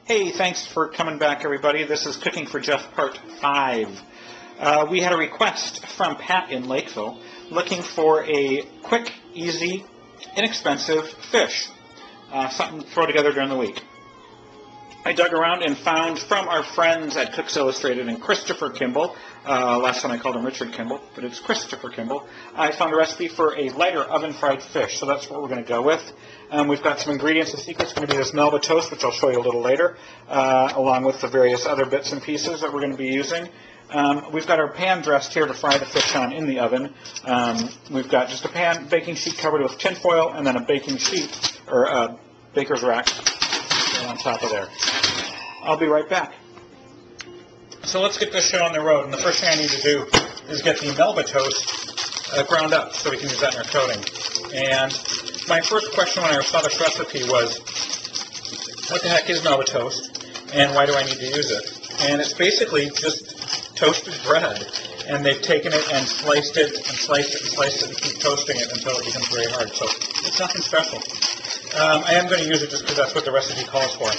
Hey, thanks for coming back, everybody. This is Cooking for Jeff Part 5. We had a request from Pat in Lakeville looking for a quick, easy, inexpensive fish, something to throw together during the week. I dug around and found from our friends at Cooks Illustrated and Christopher Kimball, last time I called him Richard Kimball, but it's Christopher Kimball, I found a recipe for a lighter oven-fried fish, so that's what we're going to go with. We've got some ingredients. The secret's going to be this Melba toast, which I'll show you a little later, along with the various other bits and pieces that we're going to be using. We've got our pan dressed here to fry the fish on in the oven. We've got just a baking sheet covered with tin foil, and then a baking sheet, or a baker's rack on top of there. I'll be right back. So let's get this show on the road, and the first thing I need to do is get the Melba toast ground up so we can use that in our coating. And my first question when I saw this recipe was, what the heck is Melba toast, and why do I need to use it? And it's basically just toasted bread, and they've taken it and sliced it and sliced it and sliced it and keep toasting it until it becomes very hard. So it's nothing special. I am going to use it just because that's what the recipe calls for.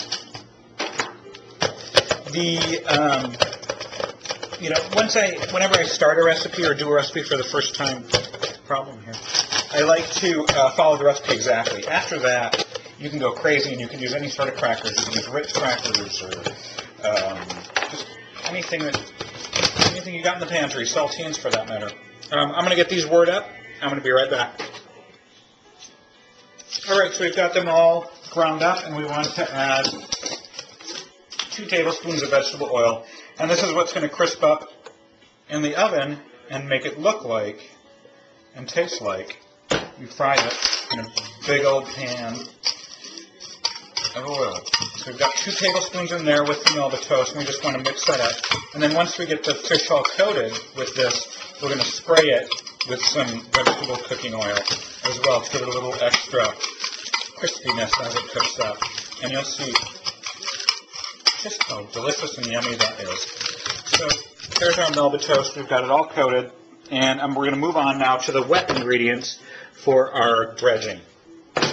Whenever I start a recipe or do a recipe for the first time, I like to follow the recipe exactly. After that, you can go crazy and you can use any sort of crackers. You can use Ritz crackers or just anything you got in the pantry, saltines for that matter. I'm going to get these word up. I'm going to be right back. All right, so we've got them all ground up, and we want to add 2 tablespoons of vegetable oil. And this is what's going to crisp up in the oven and make it look like and taste like you fried it in a big old pan of oil. So we've got 2 tablespoons in there with the Melba toast, and we just want to mix that up. And then once we get the fish all coated with this, we're going to spray it with some vegetable cooking oil as well to give it a little extra crispiness as it cooks up. And you'll see just how delicious and yummy that is. So there's our Melba toast. We've got it all coated. And we're going to move on now to the wet ingredients for our dredging. I'm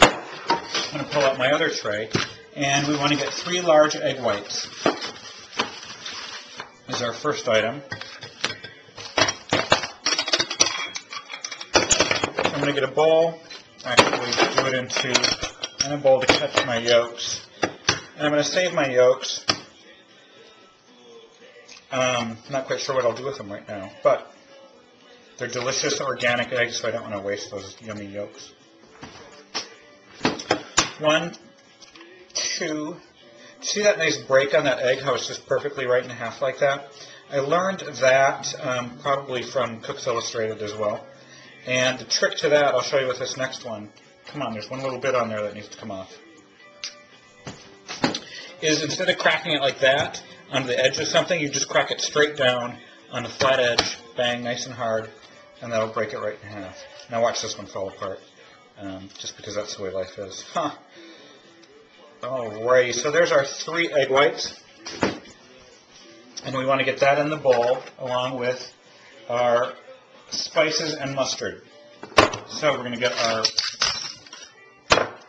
going to pull out my other tray. And we want to get 3 large egg whites as our first item. I'm going to get a bowl, actually do it in a bowl to catch my yolks. And I'm going to save my yolks. I'm not quite sure what I'll do with them right now, but they're delicious organic eggs, so I don't want to waste those yummy yolks. 1, 2. See that nice break on that egg, how it's just perfectly right in half like that? I learned that probably from Cooks Illustrated as well. And the trick to that, I'll show you with this next one. Come on, there's one little bit on there that needs to come off. Is instead of cracking it like that on the edge of something, you just crack it straight down on the flat edge, bang, nice and hard, and that'll break it right in half. Now watch this one fall apart, just because that's the way life is. Huh. Alrighty, so there's our 3 egg whites, and we want to get that in the bowl along with our spices and mustard. So we're going to get our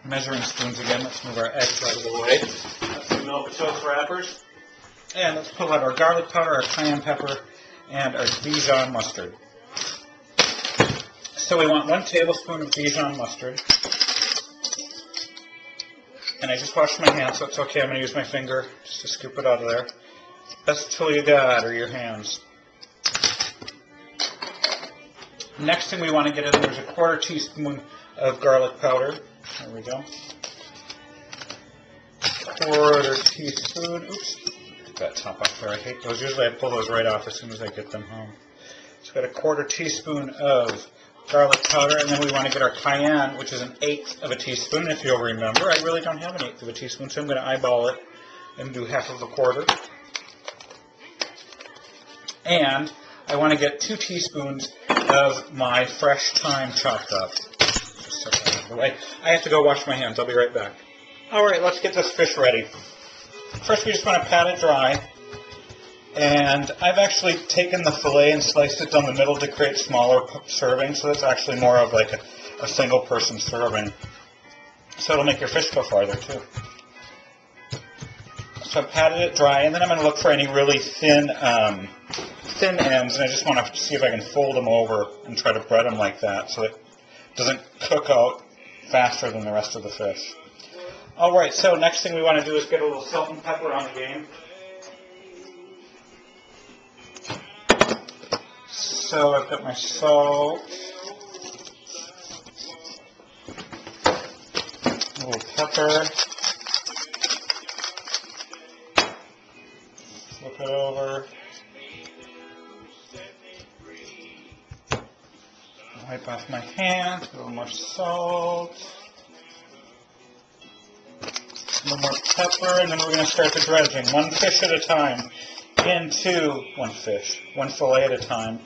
measuring spoons again. Let's move our eggs out of the way. That's the Melba toast wrappers. And let's pull out our garlic powder, our cayenne pepper, and our Dijon mustard. So we want 1 tablespoon of Dijon mustard. And I just washed my hands, so it's okay. I'm going to use my finger just to scoop it out of there. Best tool you got are your hands. Next thing we want to get in there is a 1/4 teaspoon of garlic powder. There we go. 1/4 teaspoon. Oops. Get that top off there. I hate those. Usually I pull those right off as soon as I get them home. So we've got a 1/4 teaspoon of garlic powder, and then we want to get our cayenne, which is 1/8 of a teaspoon. And if you'll remember, I really don't have 1/8 of a teaspoon, so I'm going to eyeball it and do 1/2 of a 1/4. And I want to get 2 teaspoons of my fresh thyme chopped up. Just set that out of the way. I have to go wash my hands. I'll be right back. All right, let's get this fish ready. First, we just want to pat it dry. And I've actually taken the fillet and sliced it down the middle to create smaller servings. So that's actually more of like a single person serving. So it'll make your fish go farther too. So I've patted it dry, and then I'm going to look for any really thin ends, and I just want to see if I can fold them over and try to bread them like that so it doesn't cook out faster than the rest of the fish. All right, so next thing we want to do is get a little salt and pepper on the game. So I've got my salt, a little pepper, flip it over, wipe off my hands, a little more salt, a little more pepper, and then we're going to start the dredging, one fish at a time, one fillet at a time,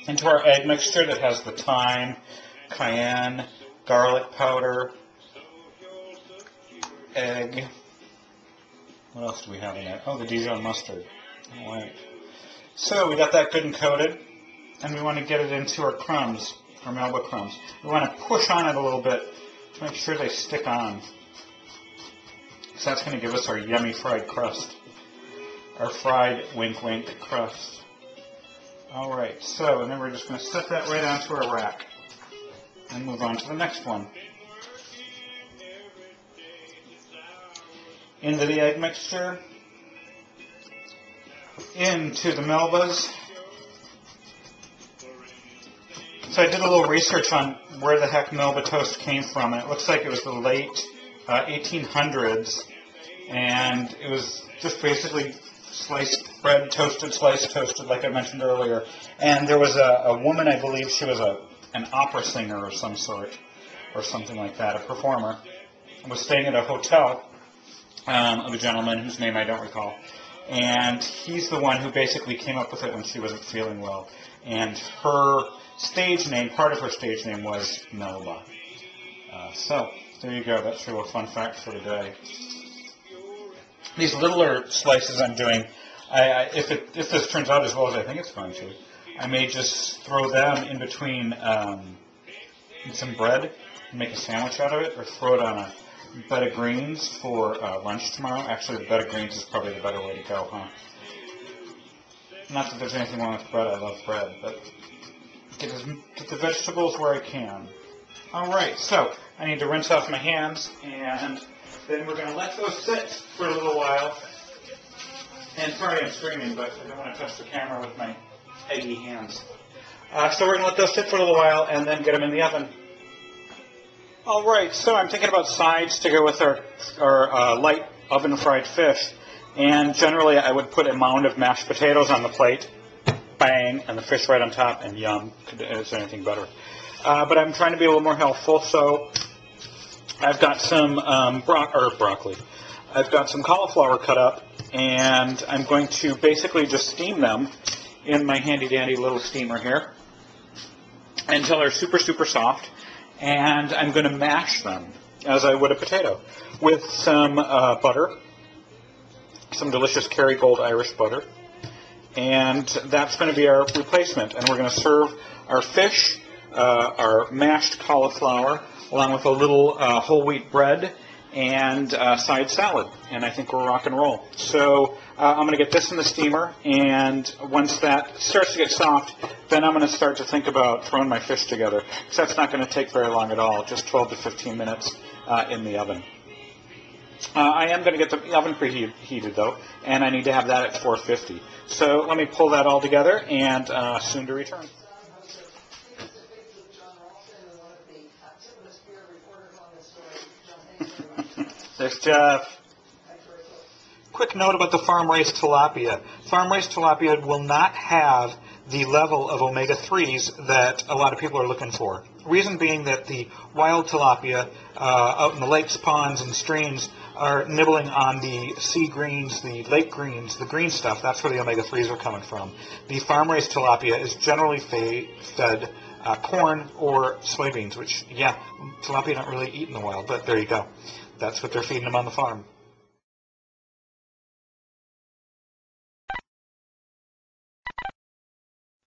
into our egg mixture that has the thyme, cayenne, garlic powder, egg. What else do we have in there? Oh, the Dijon mustard. All right. So we got that good and coated, and we want to get it into our crumbs, our Melba crumbs. We want to push on it a little bit to make sure they stick on. So that's going to give us our yummy fried crust, our fried wink wink crust. All right, so and then we're just going to set that right onto our rack and move on to the next one. Into the egg mixture, into the Melbas. So I did a little research on where the heck Melba toast came from, and it looks like it was the late 1800s, and it was just basically sliced bread, sliced toasted, like I mentioned earlier. And there was a woman, I believe she was an opera singer of some sort, or something like that, a performer, was staying at a hotel of a gentleman whose name I don't recall. And he's the one who basically came up with it when she wasn't feeling well. And her stage name, part of her stage name was Melba. So, there you go. That's your little fun fact for today. These littler slices I'm doing, if this turns out as well as I think it's going to, I may just throw them in between some bread and make a sandwich out of it, or throw it on a bed of greens for lunch tomorrow. Actually, the bed of greens is probably the better way to go, huh? Not that there's anything wrong with bread. I love bread, but get the vegetables where I can. All right, so I need to rinse off my hands, and then we're going to let those sit for a little while. And sorry I'm screaming, but I don't want to touch the camera with my eggy hands. So we're going to let those sit for a little while and then get them in the oven. All right, so I'm thinking about sides to go with our light oven-fried fish. And generally I would put a mound of mashed potatoes on the plate, bang, and the fish right on top, and yum. Is there anything better? But I'm trying to be a little more healthful, so I've got some broccoli. I've got some cauliflower cut up, and I'm going to basically just steam them in my handy-dandy little steamer here until they're super, super soft. And I'm going to mash them as I would a potato with some butter, some delicious Kerrygold Irish butter, and that's going to be our replacement. And we're going to serve our fish, our mashed cauliflower, along with a little whole wheat bread and side salad, and I think we'll rock and roll. So I'm going to get this in the steamer, and once that starts to get soft, then I'm going to start to think about throwing my fish together, because that's not going to take very long at all, just 12 to 15 minutes in the oven. I am going to get the oven preheated, though, and I need to have that at 450. So let me pull that all together, and soon to return. There's Jeff. Quick note about the farm-raised tilapia. Farm-raised tilapia will not have the level of omega-3s that a lot of people are looking for. Reason being that the wild tilapia out in the lakes, ponds, and streams are nibbling on the sea greens, the lake greens, the green stuff. That's where the omega-3s are coming from. The farm-raised tilapia is generally fed corn or soybeans, which, yeah, tilapia don't really eat in the wild, but there you go. That's what they're feeding them on the farm.